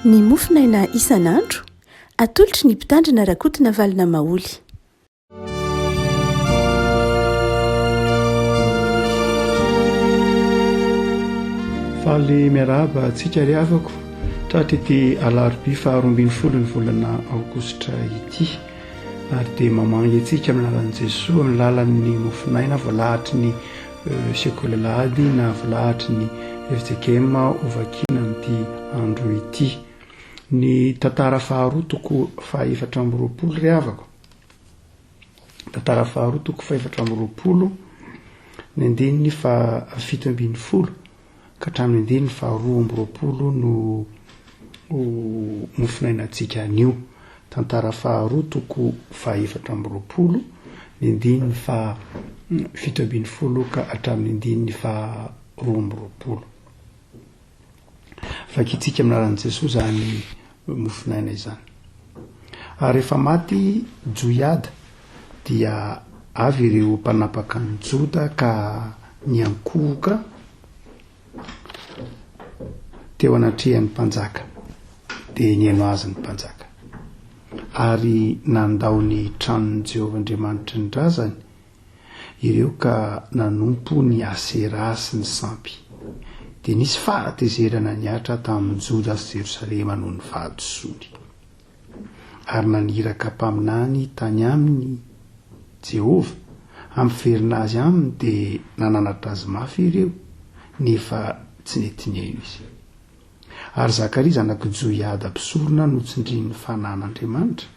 ny mofinaina isan'andro atolotry ny mpitandrina rakotina valina maoly. Faly miarahaba antsika ry havako tratra ity alarobia faharoambin'ny folo ny volana aogositra ity, ary dia mamangy antsika amin'ny alalan'i Jesosy amin'ny lalan'ny mofinaina voalahatry ny sekolalady na voalahatry ny FJKM ovakina amin'ity andro ity. Ny tantara faharoa toko fahaefatra amby roapolo ry havako, tantara faharoa toko fahaefatra amby roapolo ny andininy fito ambin'ny folo ka hatramin'ny andininy faharoa amby roapolo no mofinainantsika anio. Tantara faharoa toko fahaefatra amby roapolo ny andininy fito ambin'ny folo ka hatramin'ny andininy faharoa amby roapolo. Vakitsika amin'ny alalan'i Jesosy zany mofinaina izany. Ary rehefa maty Joiada dia avy ireo mpanapaka ny Joda ka niankohoka teo anatrehan'ny mpanjaka, dia niaino azy ny mpanjaka, ary nandao ny tranon'i Jehovah Andriamanitra ny razany ireo ka nanompo ny Asera sy ny sampy. Dia nisy fahatezerana niatra tamin'ny Joda sy Jerosalema noho ny fahadisoany, ary naniraka mpaminany tany aminy Jehovah ampiverina azy aminy, dia nananatra azy mafy ireo nefa tsy netiniaino izy. Ary Zakaria zanaky Joiada mpisorona no tsindrin'ny fanan'Andriamanitra,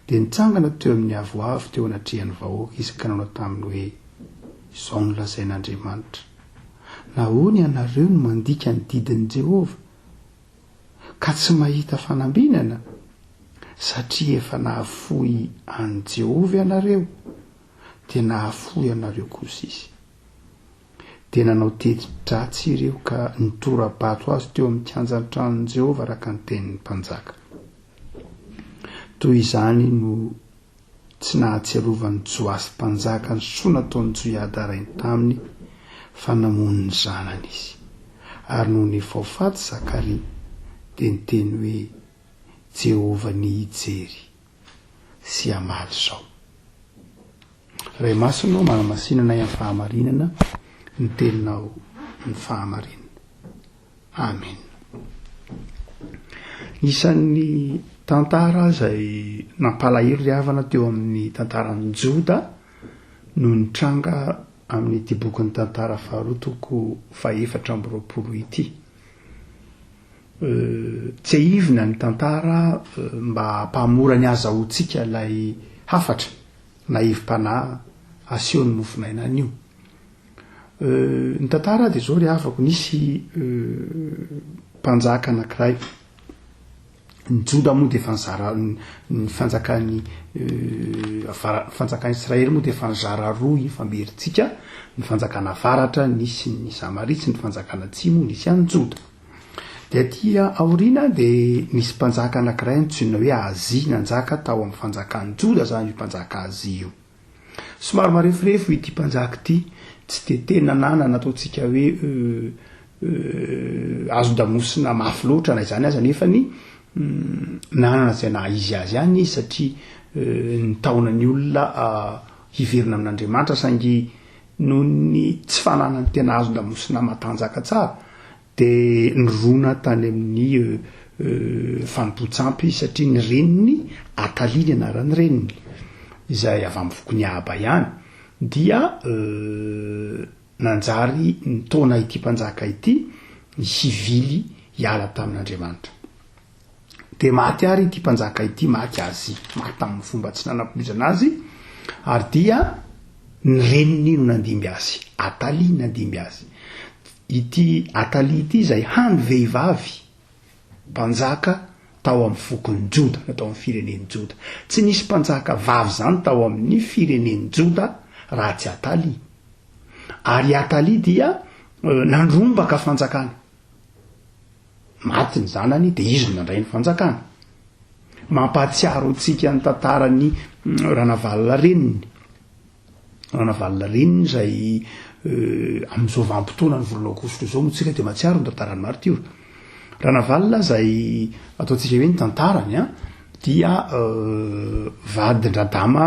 dia nitsangana teo amin'ny avoavo teo anatrehan'ny vahoaka izy ka nanao taminy hoe, izao no lazain'Andriamanitra: nahoany ianareo no mandika ny didin'i Jehovah ka tsy mahita fanambinana? Satria efa nahafoy an' Jehovah ianareo, dia nahafoy ianareo kosa izy. Dia nanao teti-dratsy ireo ka nitora-bato azy teo amin'ny kianjan'ny tranon'i Jehovah araka ny tenin'ny mpanjaka. Toy izany no tsy nahatsiarovan'ny Joasy mpanjaka ny soa nataon'ny Joiada rainy taminy fa namono ny zanany izy. Ary noho ny faofaty Zakaria dia niteny hoe, Jehovah ny hijery sy hamaly zao. Ray masonao manamasinana amin'ny fahamarinana ny teninao ny fahamarinana. Amen. Isan'ny tantara izay nampalahelo ry havana teo amin'ny tantaran'ny Joda no nitranga amin'ity bokin'ny tantara faharoa toko fahaefatra amby roapolo ity. Tsy ahivina ny tantara mba hampamora ny azahoantsika ilay hafatra na hivim-panahy aseho ny mofinaina anio. Ny tantara dia zao ry havako, nisy mpanjaka anankiray, ny Joda moa dia efa nizara ny fanjakany fanjakany Israely moa dia efa nizara roa ifamberintsika, ny fanjakana avaratra nisy ny Samaria, ny fanjakana atsimo nisy an'ny Joda. Dia aty aoriana dia nisy mpanjaka anankiray antsoina hoe Azia nanjaka tao amin'ny fanjakan'ny Joda zany io mpanjaka Azia io. Somary marefirefo ity mpanjaka ity, tsy de tena nana nataontsika hoe azo damosina mafy loatra na izany aza, nefa ny nanana izay na izy azy any izy satria ny taona ny olona hiverina amin'Andriamanitra saingy noho ny tsy fananany tena azo damosina matanjaka tsara dia nirona tany amin'ny fanompontsampy satria ny reniny Atalia ny anarany reniny izay avy amin'ny fokony Aba ihany. Dia nanjary ny taona ity mpanjaka ity hivily hiala tamin'Andriamanitra. Dia maty ary ity mpanjaka ity, maty Azia, maty tamin'ny fomba tsy nanam-pirizana azy, ary dia ny reniny no nandimby azy, Atalia nandimby azy. Ity Atalia ity izay hany vehivavy mpanjaka tao amin'ny fokon'ny Joda, natao amin'ny firenen'ny Joda. Tsy nisy mpanjaka vavy zany tao amin'ny firenen'ny Joda raha tsy Atalia. Ary Atalia dia nandrombaka fanjakana. Maty ny zanany dia izy no nandray ny fanjakana. Mampahatsiaro antsika ny tantarany Ranavalona reniny. Ranavalona reniny izay amin'izao vanim-potoana ny volana aogositra izao moa tsika dia mahatsiaro ny tantarany martira. Ranavalona zay ataontsika hoe ny tantarany a dia vadin-dradama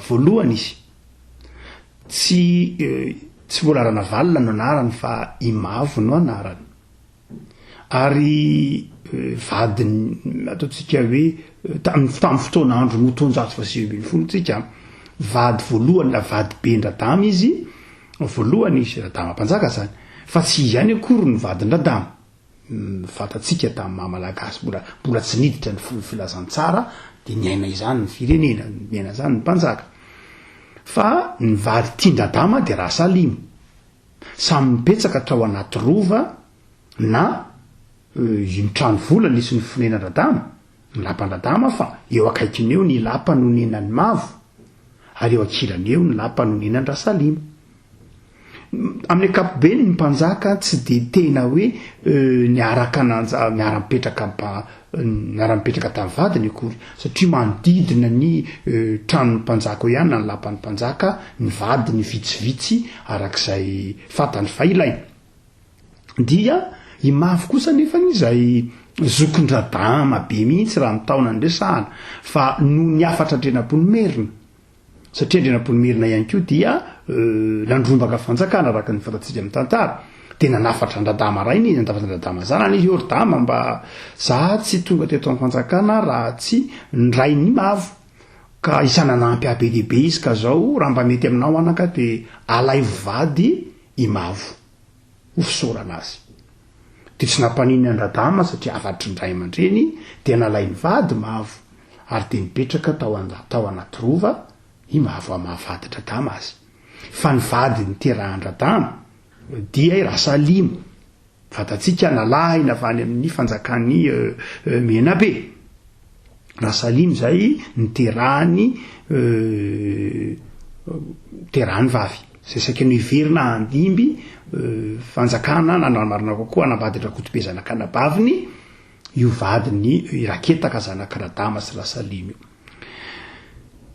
voalohany izy tsy mbola Ranavalona no anarany fa Imavo no anarany ary vadiny ataontsika hoe tamin'ny fotoan'andro no 920 tsika vady voalohany la vady ben-dradama izy voalohany izy radama mpanjaka zany fa tsy izy ihany akory ny vadin-dradama fatatsika tamin'ny mahamalagasy mbola tsy niditra ny filazantsara de niaina izany ny firenena miaina zany ny mpanjaka fa ny vady tian-dradama de Rasalimo samy mipetsaka hatrao anaty rova na ny trano volana isy ny finenan-dradama ny lapan-dradama fa eo akaikiny eo ny lapa no nenan'ny Mavo ary eo akilany eo ny lapa no nenan'ny Rasalimo. Amin'ny ankapobeny ny mpanjaka tsy de tena hoe niaraka miara-mipetraka tamin'ny vadiny akory satria manodidina ny tranon'ny mpanjaka ihany na ny lapan'ny mpanjaka ny vadiny vitsivitsy arak'izay fatany fa ilaina dia Imavo kosa nefa izay zokon-dradama be mihitsy raha mitaona ny resahana fa no niafatra andrenam-ponimerina satria andrenam-ponimerina ihany koa dia nandrombaka fanjakana araka ny fatatsika amin'ny tantara tena nafatra an-dradama ray izy nandafatra an-dradama zany izy ordama mba za tsy tonga teto amin'ny fanjakana raha tsy nray ny Imavo ka isananampy abe dehibe izy ka zao raha mba mety aminao anaka de alay vady Imavo ho fisaorana azy de tsy nampaniny an-dradama satria afatry ny ray aman-dreny de nalay ny vady Imavo ary de nipetraka tao anaty rova Imavo amahavady-dradama azy fa ny vady niterahan-dradama dia Rasalimo fatatsika nalahina avy any amin'ny fanjakany Menabe Rasalimo zay niterahany vavy zay saika ny iverina andimby fanjakana nanamarina kokoa anambady Rakotobe zanakanabaviny io vadiny Raketaka zanak'Radama sy Rasalimo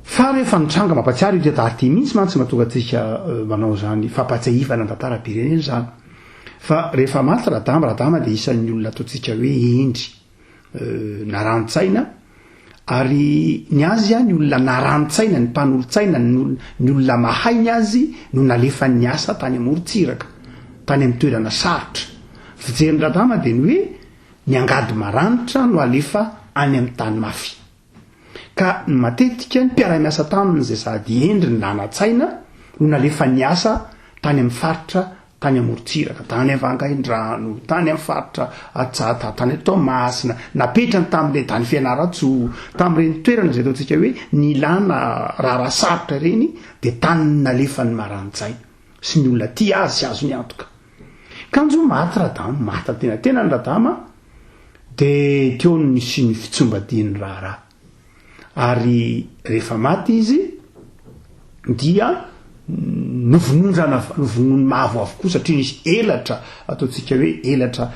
fa rehefa nitranga mampatsiary io tetary mihitsy mantsy mahatonga atsika manao zany fampatsiahivana ny tantara-pirenena zany fa rehefa maty Radama de isan'ny olona ataontsika hoe endry narantsaina ary ny azy ny olona narantsaina ny mpanolotsaina ny olona mahay ny azy no nalefa ny asa tany Moritsiraka tany amin'ny toerana sarotra fijery Radama de ny hoe ny angady maranitra no alefa any amin'ny tany mafy ka matetika ny mpiara-miasa taminy zay sady endry ny nanatsaina no nalefa ny asa tany amin'ny faritra tany Moritsiraka tany Avangaindrano tany amin'ny faritra Atsata tany Tomasina napetrany tamin'ireny tany Fianaratsoa tamin'ireny toerana zay ataontsika hoe ny ilana rara sarotra reny de tany nalefa ny marantsaina sy ny olona tia azy sy azo ny antoka kanjo maty Radama mata tena ny Radama de teo ny sy ny fitsombadian'ny raharaha ary rehefa maty izy dia novonony Mavo avokoa satria nisy elatra ataontsika hoe elatra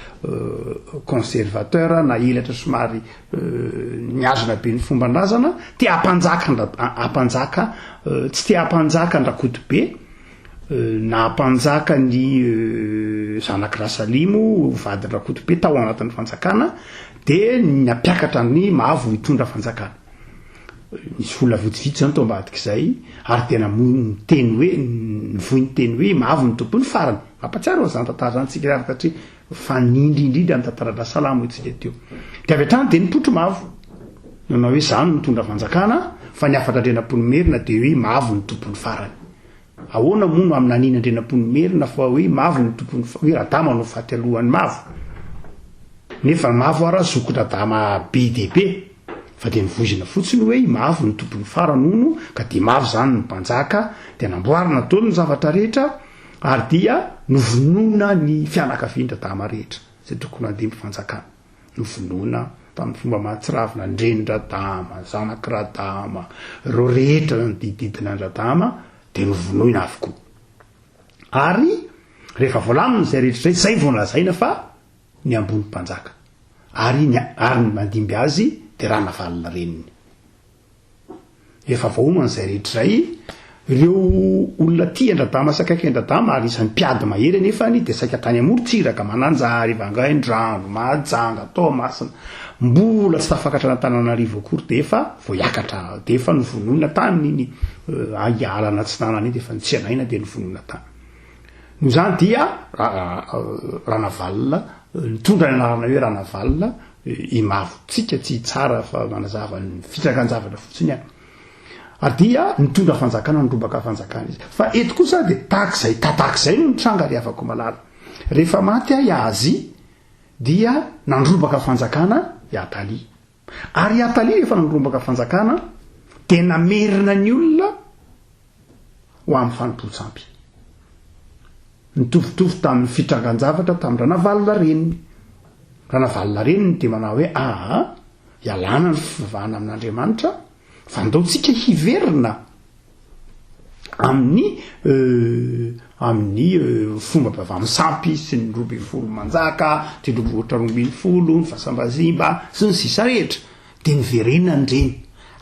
conservateur na elatra somary niazona be ny fomban-drazana te apanjaka tsy te apanjaka ny Rakotobe na apanjaka ny zanak' Rasalimo vadin Rakotobe tao anatin'ny fanjakana de nampiakatra ny Mavo hitondra fanjakana nisy olona vitsivitsy zany tao ambadik'izay ary tena miteny hoe nivohy ny teny hoe Mavo ny tompony farany mampatsiaro zany tantara zany tsika ary satria fa nindrindrindra ny tantarana salamo itsika teo de avy hatrany de nipotro Mavo nanao hoe zany mitondra fanjakana fa niafatra andrenam-ponimerina de hoe Mavo ny tompony farany ahoana moa no amin'ny anina andrenam-ponimerina fa hoe Mavo ny tompony hoe Radama no fahatalohan'ny Mavo nefa Mavo ara zokon-Radama be dehibe fa de nivoizina fotsiny hoe Mavo ny tompony farany hono ka de Mavo zany ny mpanjaka de namboarina tolo ny zavatra rehetra ary dia novonona ny fianakavian'ny Radama rehetra zay tokony handeha mpifanjakana novonona tamin'ny fomba mahatsiravina ndreny Radama zanak' Radama ro rehetra nodididina ny Radama de novonoina avokoa ary rehefa voalamina zay rehetra zay vao nolazaina fa ny ambony mpanjaka ary ny mandimby azy de Ranavalona reniny efa vahoman'izay rehetra zay ireo olona tia andradama sakaiky andradama ary isan'ny mpiady mahery nefany de saika tany amorontsiraka mananjary vangaindrano mahajanga tomasina mbola tsy tafakatra n'Antananarivo akory de efa vo iakatra de efa novonoina taminy aialana tsy nanany de efa nitsinaina de novonoina tany no zany dia ranavalina nitondra ny anarana hoe ranavalina imavotsika tsy tsara fa manazava ny fitrakan-javatra fotsiny any ary dia nitondra fanjakana nyrobaka fanjakana izy fa eto kosa de takzay tatakzay no nitranga ry afako malala rehefa maty Iazy dia nandrobaka fanjakana Iatalia ary Iatalia rehefa nandrobaka fanjakana de namerina ny olona ho amin'ny fanompotsampy nitovitovy tamin'ny fitrangan-javatra tamin'ny ranavalina reniny de manao hoe ialana ny fivavahana amin'Andriamanitra fa ndaotsika hiverina amin'ny fomba bavamy sampy sy ny 12 manjaka ty 12 ny fasambazimba sy ny sisa rehetra de niverenina ny reny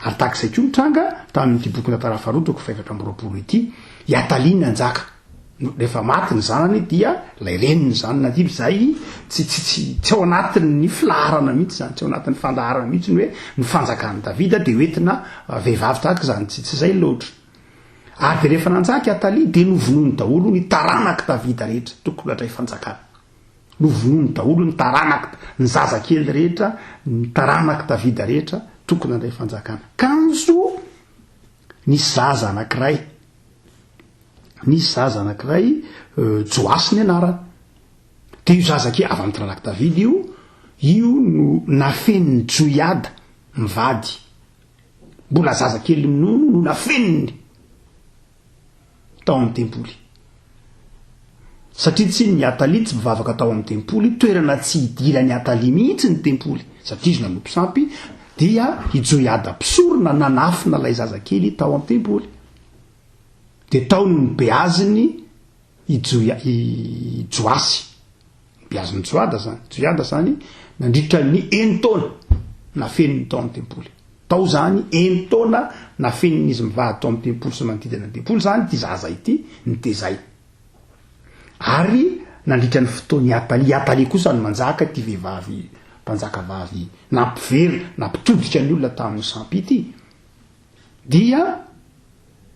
ary takizay koa nitranga tamin'ity boky tantara faharotoko 420 ity Iatalia nanjaka rehefa maty ny zanany dia lay reniny zanana ty zay tsy ao anatin'ny filarana mihitsy zany tsy ao anatin'ny fandaharana mihitsy ny hoe ny fanjakan'ny Davida de hoentina vehivavy tahaka zany tsy zay loatra ary de rehefa nanjaka Iatalia de novonoiny daholo ny taranaky Davida rehetra tokony hatray fanjakana novonoiny daholo ny taranaky ny zazakely rehetra ny taranaky Davida rehetra tokony handray fanjakana kanso nisy zaza anankiray Joasy ny anarany de io zazakely avy amin'ny taranaky Davida io no nafeniny Joiada mivady mbola zazakely minono no nafeniny tao amin'ny tempoly satria tsy ny Iatalia tsy mivavaka tao amin'ny tempoly toerana tsy hidirany Iatalia mihitsy ny tempoly satria izy nanompo sampy dia i Joiada pisorona nanafina lay zazakely tao amin'ny tempoly de tao no nibeaziny i Joasy beaziny Joiada zany nandritra ny 1 taona nafeniny tao amin'ny tempoly tao zany 1 taona nafeniny izy mivady tao amin'ny tempoly sy manodidina ny tempoly zany ty zaza ity nitezay ary nandritra ny fotoany Iatalia kosa ny manjaka ty vehivavy mpanjaka vavy nampivery nampitodika ny olona tamin'ny sampy ity dia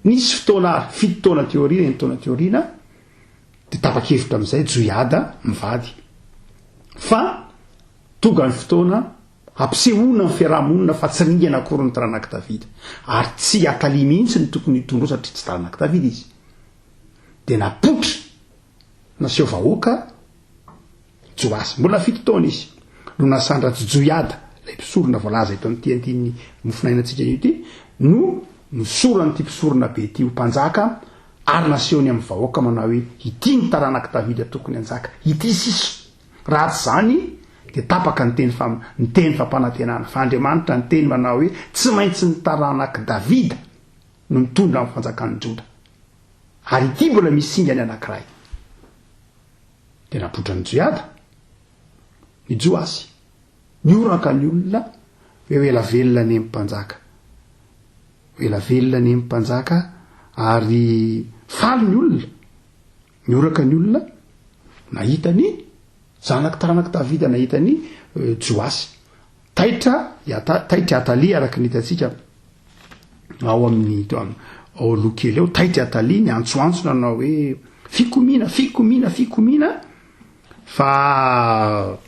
nisy fotoana 7 taona teorina 1 taona teorina de tapa-kevitra amin'izay Joiada mivady fa tonga ny fotoana ampisehoana ny fiarahamonina fa tsy ringana akory ny taranaky Davida ary tsy Iatalia mihitsy ny tokony hitondro satria tsy taranaky Davida izy de napotra naseho vahoaka Joasy mbola 7 taona izy no nasandratsy Joiada lay mpisorona voalaza eto amin'ity antiny mofinainantsika ity no nisorana ty mpisorona be ty ho mpanjaka ary nasehony amin'ny vahoaka manao hoe ity ny taranaky Davida tokony anjaka ity siso raha tsy zany de tapaka ny teny fampanantenana fa Andriamanitra ny teny manao hoe tsy maintsy ny taranaky Davida no mitondra amin'ny fanjakan'ny Joda ary ity mbola misy singany anankiray de napotra ny Joiada ny Joasy nioraka ny olona hoe ela velona ny mpanjaka ela velona ny mpanjaka ary faly ny olona nioraka ny olona nahitany zanaky taranaky Davida nahitany Joasy taitra Iatalia araky ny hitatsika ao amin'ny ao lokely ao taitra Iatalia ny antsoantso nanao hoe fikomina fa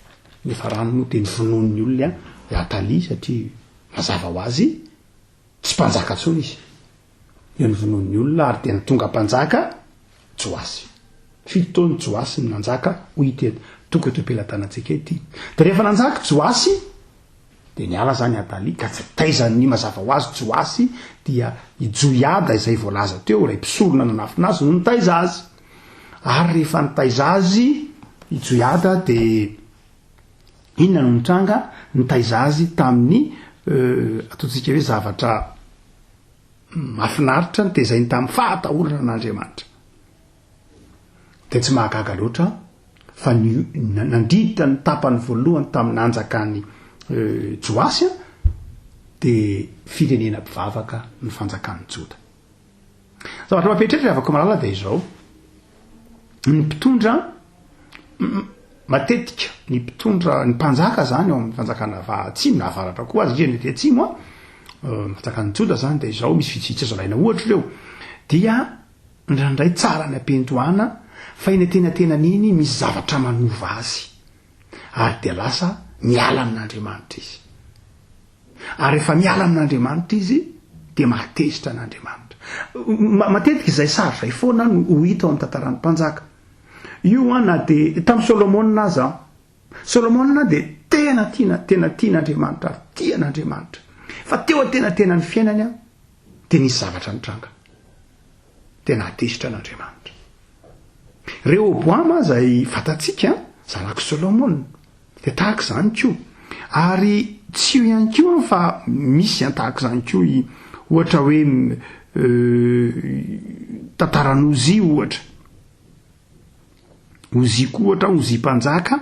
nefa rano no de nivonon'ny olona Iatalia satria mazava ho azy tsy mpanjaka tsony izy io nivonon'ny olona ary tena tonga mpanjaka Joasy 7 taona Joasy ny nanjaka ho hita toko eto am-pelatanantsika ity de rehefa nanjaka Joasy de niala zany Iatalia ka tsy taizany mazava ho azy Joasy dia i Joiada izay voalaza teo ray mpisorona nanafina azy no nitaiza azy ary rehefa nitaiza azy i Joiada de inona no nitranga nitaiza azy tamin'ny ataontsika hoe zavatra mahafinaritra nitezany tamin'ny fahatahorana n'Andriamanitra de tsy mahagaga loatra fa nandritra ny tapany voalohany tamin'ny nanjakany Joasy de firenena mpivavaka ny fanjakan'ny Joda zavatra mampitratra avako malala dia izao ny mpitondra matetika ny mpitondra ny mpanjaka zany ao amin'ny fanjakana atsimo na avaratra koa azy indrindra dia atsimo fanjakany joda zany dia izao misy vitsivitsy azo alaina ohatra ireo dia ndraindray tsara ny ampendoana fa iny tenatenan'iny misy zavatra manova azy ary dia lasa miala amin'Andriamanitra izy ary rehefa miala amin'Andriamanitra izy dia matezitra an'Andriamanitra. Matetika izay sary izay foana no ho hita ao amin'ny tantaran'ny mpanjaka io na dia tamin'ny Solomona aza Solomona dia tena tian'Andriamanitra ary tian'Andriamanitra fa teo atenatena ny fiainany dia nisy zavatra nitranga tena atezitra an'Andriamanitra. Rehoboama izay fatatsika zanaka Solomona dia tahaka izany koa ary tsy io ihany koa fa misy tahaka izany koa ohatra hoe tantaran'Ozy ohatra Ozy koa ohatra Ozy mpanjaka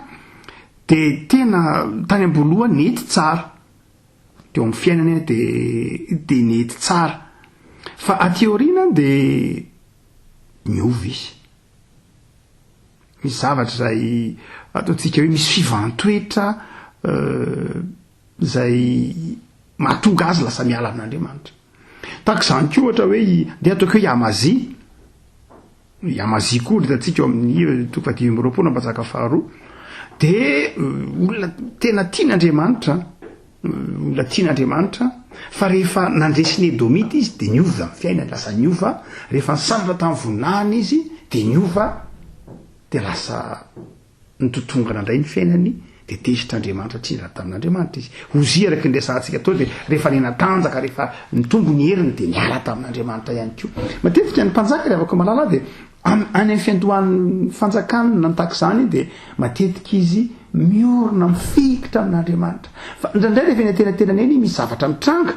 dia tena tany amboloha nety tsara teo amin'ny fiainany dia nety tsara fa aty aoriana dia miova izy misy zavatra izay ataontsika hoe misy fivantoetra izay mahatonga azy lasa miala amin'Andriamanitra. Tahaka izany koa ohatra hoe dia ataoko hoe Amazia koa hitantsika eo amin'ny toko 20 mpanjaka faharoa dia olona tena tian'Andriamanitra olona tian'Andriamanitra fa rehefa nandresiny Edomita izy dia niova amin'ny fiainany lasa niova rehefa nisandrana tamin'ny vonahany izy dia niova dia lasa nitotongana indray ny fiainany dia tezitr'Andriamanitra tsy raha tamin'Andriamanitra izy. Ozy araka ny resantsika tao dia rehefa nenatanjaka rehefa nitombo ny heriny dia niala tamin'Andriamanitra ihany koa. Matetika ny mpanjaka rehefa afaka malala dia any amin'ny fiandohan'ny fanjakana na tahaka izany dia matetika izy miorona mifikitra amin'Andriamanitra fa indraindray rehefa eny atenatenany eny misy zavatra mitranga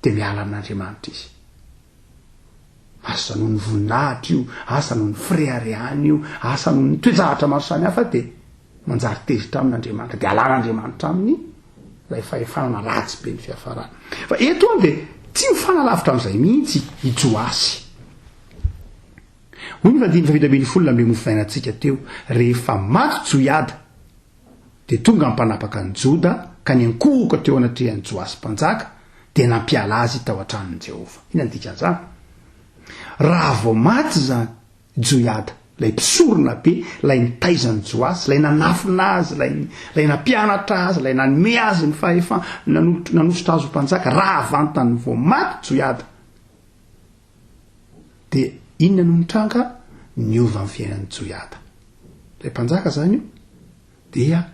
dia miala amin'Andriamanitra izy. Asa noho ny voninahitra io asa noho ny fireharehany io asa noho ny toejavatra maro samihafa dia manjary tezitra amin'Andriamanitra dia alan'Andriamanitra aminy ilay fahefanana ratsy be ny fiafarana. Fa eto dia tsy mifanalavitra amin'izay mihitsy i Joasy. Hoy ny 1:7 ambe mofinainantsika teo rehefa maty Joiada dia tonga mpanapaka ny Joda ka niankohoka teo anatrehan'ny Joasy mpanjaka dia nampiala azy tao an-tranon'i Jehova. Ina ny dikan'izany? Raha vao maty zany Joiada lay mpisorona be lay nitaizan'ny Joasy lay nanafina azy lay nampianatra azy lay nanome azy ny fahefa nanositra azy ho mpanjaka raha vantany vao maty Joiada dia inona no nitranga niova amin'ny fiainan'ny Joiada lay mpanjaka zany io dia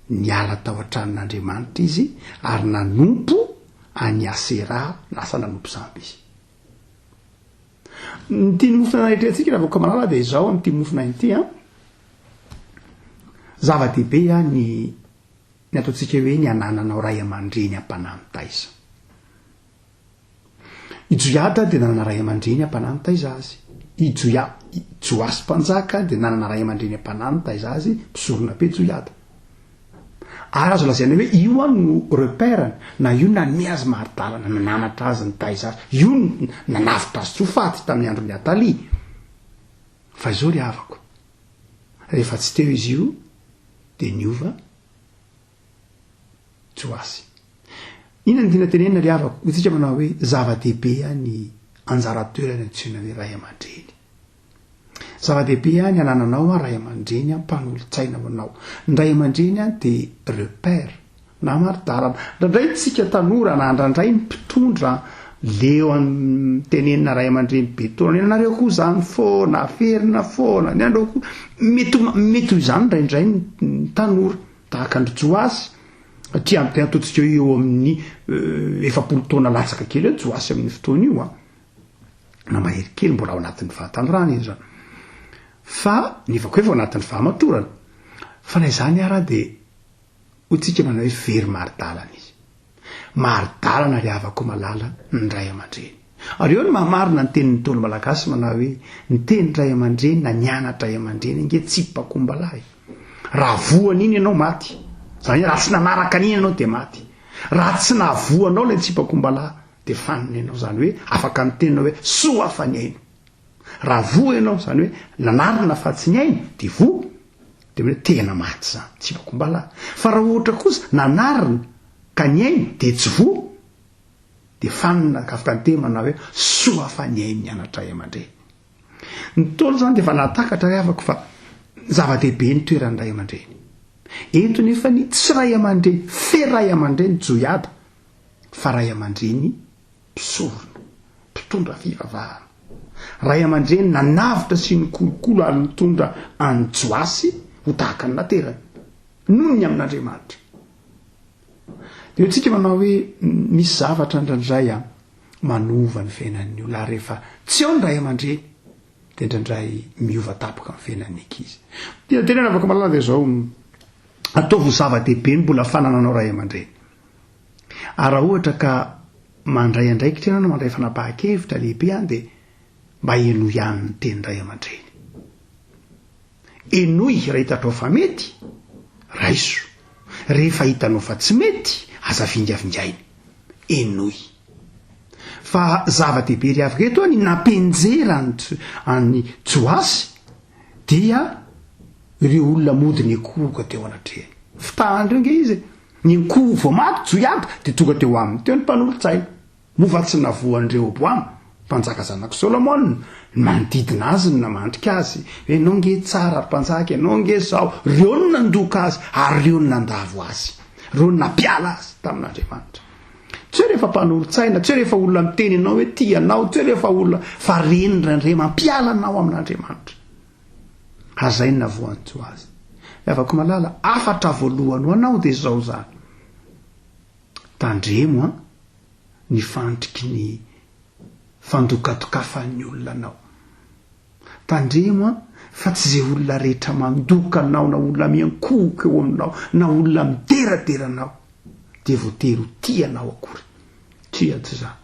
niala tao an-tranon'Andriamanitra izy ary nanompo any Asera lasa nanompo samby izy. Ny mofina rehetratsika raha vao malala dia izao amin'ity mofina ity zava-dehibe ny ataontsika hoe ny anananao ray aman-dreny ampanahy mitaiza. I Joiada dia nanana ray aman-dreny ampanahy mitaiza azy. I Joasy mpanjaka dia nanana ray aman-dreny ampanahy mitaiza azy mpisorona be Joiada. Ary azo lazaina hoe io no repérany na io nanome azy maridalana nanamatra azy nitaiza azy io nanavitra azy tsofaty tamin'ny andron'ny Atalia. Fa izao ry havako rehefa tsy teo izy io dia niova Joasy. Inona ny tiana tenenina ry havako hotsika manao hoe zava-dehibe ny anjara toerana antsoina hoe ray aman-dreny. Zava-dehibe ny anananao ray aman-dreny mpanolotsaina aminao. Ny ray aman-dreny dia repère na maridalana. Ndraindray tsika tanora na ndraindray ny mpitondra leo amin'ny tenenina ray aman-dreny be taona ianareo koa izany foana aferina foana ny andro koa mety ho izany ndraindray ny tanora tahaka ny Joasy satria amin'ny tena ataontsika eo amin'ny 70 taona latsaka kely eo Joasy amin'ny fotoana io na mahery kely mbola ao anatin'ny fahatanorana izy zany fa nivako hoe vao anatin'ny fahamatorana fa na izany ara dia hotsika manao hoe very maridalana izy maridalana ry havako malala ny ray aman-dreny. Ary eo ny mamarina ny tenin'ny tolo malagasy manao hoe ny teny ray aman-dreny na nianatra ray aman-dreny inge tsy mpakombalahy. Raha voana iny ianao maty zany raha tsy nanaraka an'iny ianao dia maty. Raha tsy nahavoanao ilay tsy mpakombalahy dia fanina ianao zany hoe afaka ny tenina hoe soa hafa ny aina raha vo ianao zany hoe nanarina fa tsy ny aina de vo de hoe tena maty zany tsy vakombala fa raha ohatra kosa nanarina ka ny aina de tsy vo de fanina ka afaka ntemana hoe soa fa ny aina mianatra aman-dreny ny tolo zany de efa natakatra hoe afaka fa zava-dehibe ny toeran'ny ray aman-dreny eto nefa ny tsy ray aman-dreny fe ray aman-dreny joiada fa ray aman-dreny mpisorona mpitondra fivavahana ray aman-dreny nanavitra sy ny kolokolo ary nitondra anjoasy ho tahaka ny naterany noho ny amin'Andriamanitra de hoe tsika manao hoe misy zavatra ndraindray manova ny fiainan'ny olona rehefa tsy ao ny ray aman-dreny de ndraindray miova tapoka ny fiainan'ny ankizy dia tena afaka malala zao ataovy zava-dehibe ny mbola fanananao ray aman-dreny ary raha ohatra ka mandray andraikitra ianao mandray fanapahan-kevitra lehibe any de mba enoy ihany ny teny ray aman-dreny enoy raha hitanao fa mety raiso rehefa hitanao fa tsy mety aza vingavingainy enoy fa zava-dehibe ry avaka eto any nampenjera any joasy dia ireo olona mody ny koka teo anatrehany fitahandreo nge izy ny ko vo maty joiada de tonga teo aminy teo ny mpanolotsaina mofa tsy navoandreo boam mpanjaka zanako Solomon manodidina azy ny namandrika azy hoe nao nge tsara mpanjaka nao nge zao reo no nandoka azy ary reo no nandavo azy reo no napiala azy tamin'Andriamanitra tsy hoe rehefa mpanolotsaina tsy hoe rehefa olona miteny anao hoe tianao tsy hoe rehefa olona fa reny randre mampiala anao amin'Andriamanitra azay ny navoanjo azy afaka malala afatra voalohany ho anao de zao zany tandremo ny fandriky ny fandokatokafan'ny olona anao tandremo fa tsy zay olona rehetra mandoka anao na olona miankoka eo aminao na olona mideraderanao de voatery ho tianao akory tsy aty zany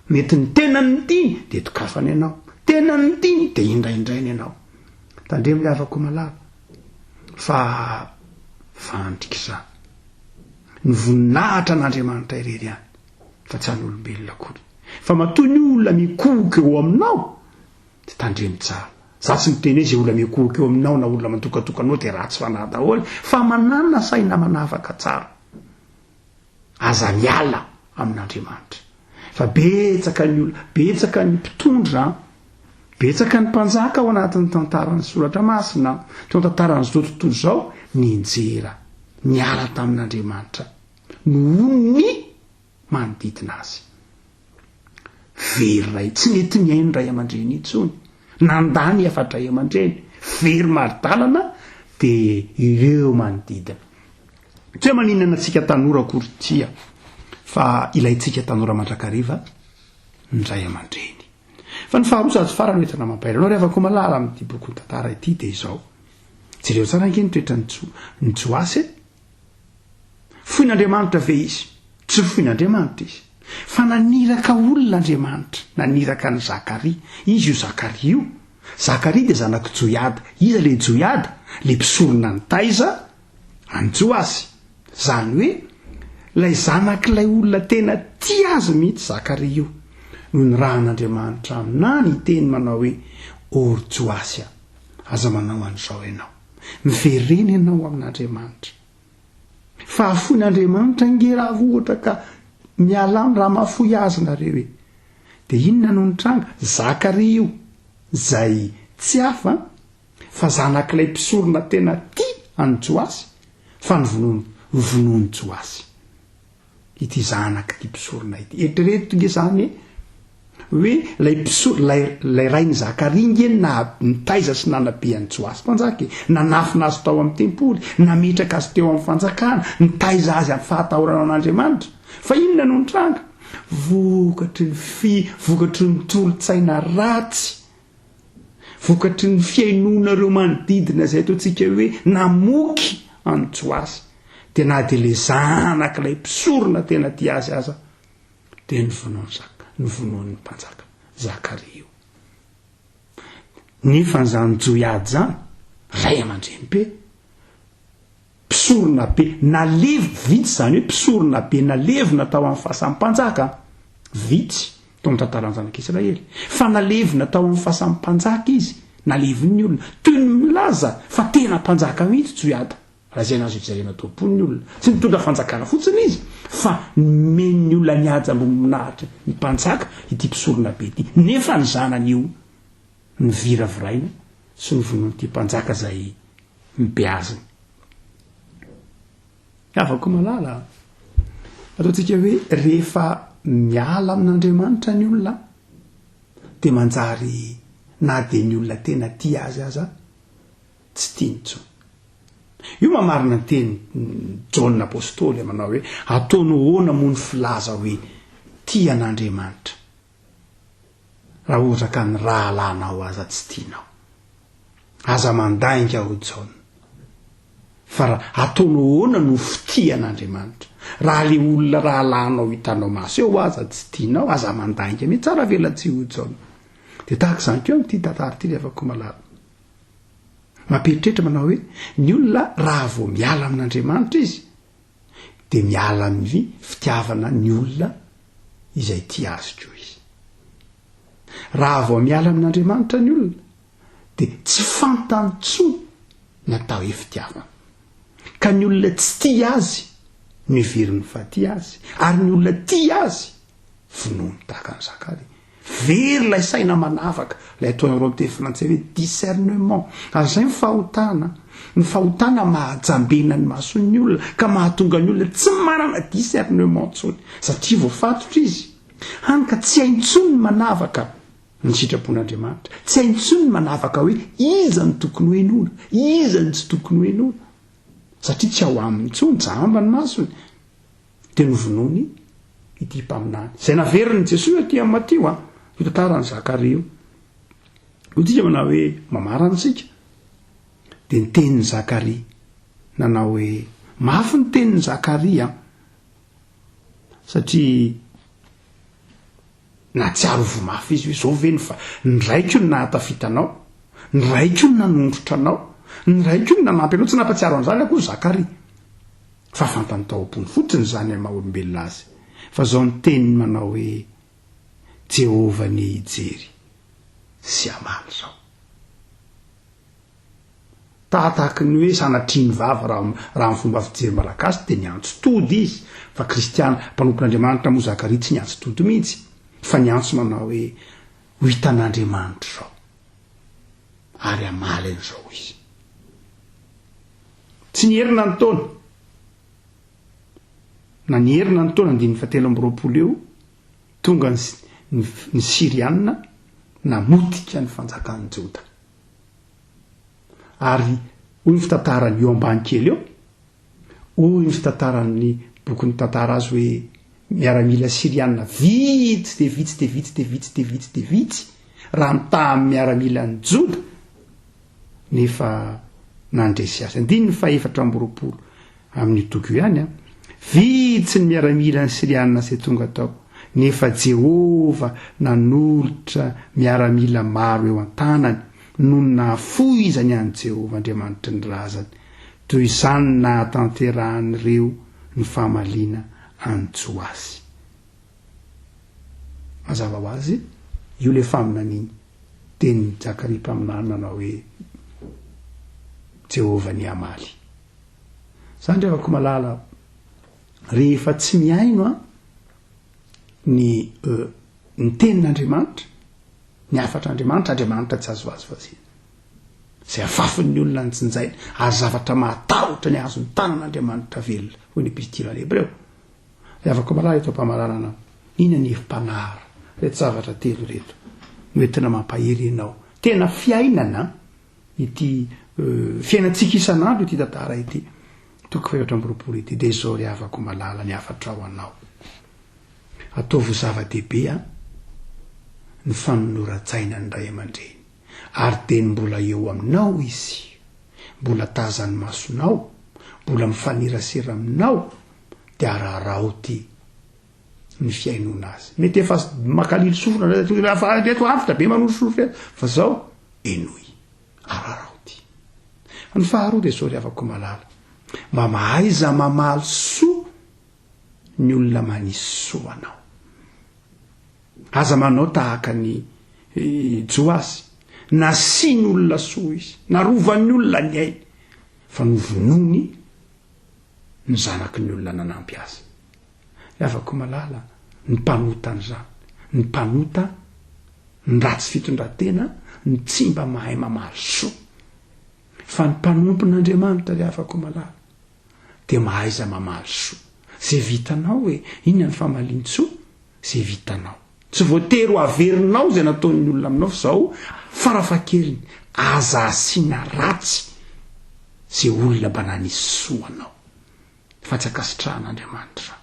mety ny tenany tiny de tokafany ianao tenany tiny de indraindrainy ianao tandremo le afaka malala fa fandriky zany ny voninahitra an'Andriamanitra irery any fa tsy an'olombelona akory fa matoy ny olona mikoka eo aminao de tandremo tsara za tsy miteny hoe zay olona mikoka eo aminao na olona matokatokanao de ratsy fanahy daholo fa manana saina manavaka tsara aza miala amin'Andriamanitra fa betsaka ny olona betsaka ny mpitondra betsaka ny mpanjaka ao anatin'ny tantaran'ny soratra masina teo tantaran'ny zao tontolo zao ninjera niala tamin'Andriamanitra noho ny manodidina azy very ray tsy mety miaino ray aman-dreny itsony nandany efatra ray aman-dreny very maridalana de ireo manodidina tsy hoe maninana antsika tanora koritsia fa ilayntsika tanora mandrakariva ny ray aman-dreny fa ny faharosady farany hoetana mampaira anao rehefa ko malala amin'ity boky ny tantara ity de izao jereo tsara nge nitoetra ny joasy foin'Andriamanitra ve izy tsy foin'Andriamanitra izy fa naniraka olon'Andriamanitra naniraka ny Zakaria izy io Zakaria io Zakaria de zanaky joiada iza le joiada le mpisorona ny taiza any joasy zany hoe lay zanak'ilay olona tena tia azy mihitsy Zakaria io noho ny rahan'Andriamanitra aminany teny manao hoe ory joasy aza manao an'izao ianao mivereny ianao amin'Andriamanitra fa afoin'Andriamanitra nge raha ohatra ka mialamy raha mafoy azy nareo de inona no nitranga Zakaria io zay tsy hafa fa zanak'ilay mpisorona tena tia any joasy fa nyvonoany joasy ity zanaky ty mpisorona ity eritrereto nge zany hoe lay rainy Zakaria nge na nitaiza sy nanabeany joasy mpanjaka nanafina azy tao amin'ny tempoly nametraka azy teo amin'ny fanjakana nitaiza azy amin'ny fahatahorana an'Andriamanitra fa inona no nitranga vokatry ny tolotsaina ratsy vokatry ny fiainonareo manodidina zay ataontsika hoe namoky any joasy de na de le zanak'ilay mpisorona tena ty azy aza de ny vonoan'ny mpanjaka Zakaria io nefa nyzany joiady zany ray aman-dreny be mpisorona be nalevo vitsy zany hoe mpisorona be nalevona tao amin'ny fahasampanjaka vitsy to amin'ny tantarany zanak'Israely fa nalevina tao amin'ny fahasampanjaka izy nalevin'ny olona toy ny milaza fa tena mpanjaka mihitsy Joiada raha zay nazo ijerena tompony olona tsy mitondra fanjakana fotsiny izy fa men'ny olona niaja mbo minahitra ny mpanjaka ity mpisorona be ity nefa ny zanan'io ny viraviraina sy ny vonoan'ity mpanjaka zay mibeaziny afaka malala ataontsika hoe rehefa miala amin'Andriamanitra ny olona dia manjary na dia ny olona tena tia azy aza tsy tiany tsony io mamarina ny teny Jaona apôstôly manao hoe ataony hoana moa ny filaza hoe tia an'Andriamanitra raha ohatra ka ny rahalanao aza tsy tianao aza mandainga ho Jaona fa raha ataony hoana no fitia an'Andriamanitra raha le olona rahalanao hitanao maso eo aza tsy tianao aza mandainga mihitsy tsara vela tsy ho Jaona dia tahaka izany keo amin'ity tantara ity afaka malala mamperitrehitra manao hoe ny olona raha vao miala amin'Andriamanitra izy dia miala amin'ny fitiavana ny olona izay tia azy koa izy raha vao miala amin'Andriamanitra ny olona dia tsy fantany tsony natao hoe fitiavana ka ny olona tsy tia azy miveriny fa tia azy ary ny olona tia azy vonoany tahaka ny Zakaria very lay saina manavaka lay ataony reo teny frantsay hoe discernement azay ny fahotana mahajambena ny mason'ny olona ka mahatonga ny olona tsy manana discernement tsony satria voafatotra izy hany ka tsy haintsony manavaka ny sitrapon'Andriamanitra tsy haintsony manavaka hoe iza ny tokony hoenona iza ny tsy tokony hoenona satria tsy ao aminy tsony jamba ny masony dia novonoany ity mpaminany zay naveriny Jesosy aty amin'ny Mateo io tantarany Zakaria io tika manao hoe mamarantsika dia ny tenin'ny Zakaria nanao hoe mafy ny tenin'ny Zakaria satria na tsy aro vomafy izy hoe zao ve ny raiko ny nahatafitanao ny raiko ny nanondrotra anao ny raiko ny nanampy anao tsy nampatsiaro an'izany akoho Zakaria fa fantany taompony fotsiny zany amin'ny maha-olombelona azy fa zao ny teniny manao hoe Jehovah ny hijery sy amaly zao tahaka ny hoe sanatriany vava raha ny fomba fijery malagasy dia niantso tody izy fa kristiana mpanompon'Andriamanitra moa Zakaria tsy niantso tody mihitsy fa niantso manao hoe ho hitan'Andriamanitra zao ary amaly an'izao izy tsy nierina ny taona na nierina ny taona 920 eo tonga ny Siriana namotika ny fanjakan'ny Joda ary hoy ny fitantarany eo ambany kely eo hoy ny fitantarany bokyny tantara azy hoe miaramila Siriana vitsy de vitsy raha mitaha amin'ny miaramila ny Joda nefa nandresy azy 920 amin'ny toko ihany vitsy ny miaramila ny Siriana sy tonga tao nefa Jehova nanolotra miaramila maro eo an-tanany no nafoizany any Jehova Andriamanitra ny razany toy izany nahatanterahanyireo ny fahamaliana any Joasy mazava ho azy io le faminan'iny teny Zakaria mpaminany manao hoe Jehova ny amaly zany ndray afaka malala rehefa tsy miaino ny tenin'Andriamanitra ny afatr'Andriamanitra tsy azo vazivaziana zay afafin'ny olona ny tsinjaina ary zavatra mahatahotra ny azo ny tanan'Andriamanitra velona hoy ny epistila Hebreo zay afaka malala eto ampamalalana ina ny efimpanahara reto zavatra telo reto noentina mampahery anao tena fiainana ity fiainantsika isan'andro ity tantara ity toko 7 ity dia zao ry afaka malala ny afatra ao anao ataovy zava-dehibe ny fanonoran-tsaina ny ray aman-dreny ary teny mbola eo aminao izy mbola tazany masonao mbola mifanirasera aminao dia araraoty ny fiainona azy mety efa makalily sofina reto avitra be manolo sofina fa zao enoy araraoty ny faharoa dia zao ry afaka malala mba mahaiza mamaly soa ny olona manisy soa anao aza manao tahaka ny Joasy, nasiany olona soa izy, narovany olona ny ainy, fa novonony ny zanaky ny olona nanampy azy. Afaka malala ny mpanota an'izany, ny mpanota ny ratsy fitondratena, ny tsy mba mahay mamaly soa. Fa ny mpanompon'Andriamanitra ry afaka malala dia mahay za mamaly soa. Zay vitanao hoe inona ny famalian-tsoa, zay vitanao. Tsy voatery ho averinao zay nataon'ny olona aminao fa zao farafakeliny aza asiana ratsy zay olona mba nanisy soa anao. Fa tsy akasitrahan'Andriamanitra.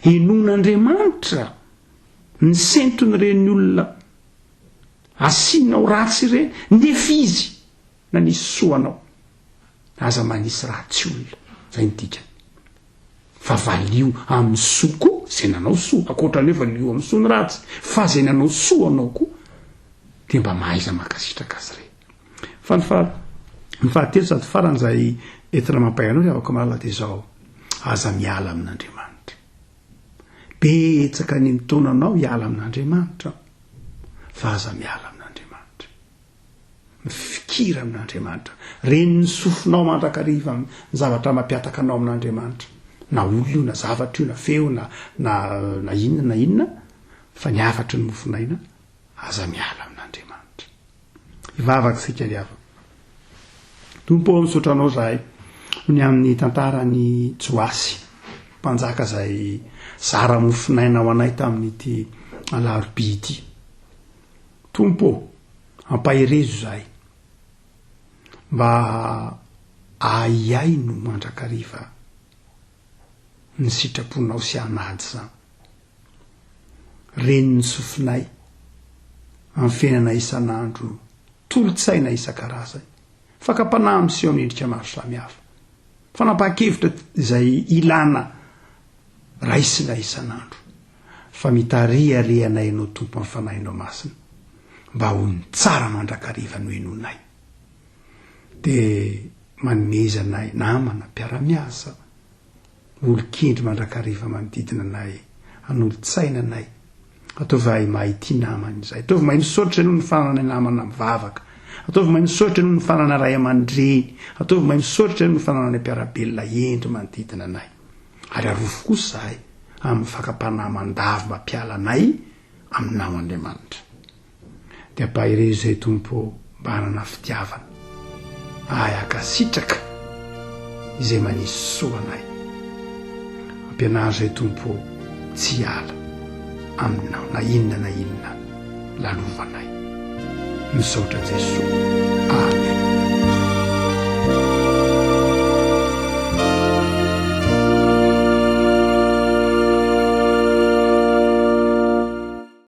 Enon'Andriamanitra ny senton'ireny olona asianao ratsy ireny, nefa izy nanisy soa anao. Aza manisy ratsy olona, zay ny dikany. Fa valio amin'ny soa koa zay nanao soa, akoatran'ny hoe valio amin'ny soa ny ratsy, fa zay nanao soa anao koa dia mba mahaiza makasitraka azy ireny. Fa ny fahatelo sady faran'izay entina mampahay anao afaka malala dia zao: aza miala amin'Andriamanitra. Betsaka ny mitonanao hiala amin'Andriamanitra, fa aza miala amin'Andriamanitra, mifikira amin'Andriamanitra. Reny ny sofinao mandrakariva ny zavatra mampiataka anao amin'Andriamanitra, na olona io, na zavatra io, na feo, na inona, fa ny afatry ny mofinaina, aza miala amin'Andriamanitra. Ivavaka sika ry avaka. Tompo ao misaotra anao zahay ny amin'ny tantarany Joasy, mpanjaka zay zara mofinaina ao anay tamin'ity alarobia ity. Tompo, ampaherezo zahay mba ahiay no mandrakariva ny sitraponao sy anady zany. Reny ny sofinay amin'ny fiainana isan'andro, tolotsaina isan-karazany, fakapanahy miseho amin'ny endrika maro samihafa, fanapa-kevitra izay ilana raisina isan'andro, fa mitariareanay anao tompo amin'ny fanahinao masina mba ho ny tsara mandrakariva no enonay. Dia manomezanay namana mpiara-miasa, olo-kendry mandrakariva manodidina anay, anolo-tsaina anay, ataovy ahy mahay ity namana izay, ataovy mahay misaotra ianao ny fananay namana mivavaka, ataovy mahay misaotra ianao ny fanana ray aman-dreny, ataovy mahay misaotra ianao ny fananay mpiara-belona endry manodidina anay. Ary arofo kosa zahay amin'ny fakapanahy mandavo mampiala anay aminao Andriamanitra. Dia ampahirezo izay tompo mba hanana fitiavana, ahy akasitraka izay manisy soa anay. Ampianary izay tompo tsy ala aminao, na inona lalovanay. Misaotra Jesosy. Amen.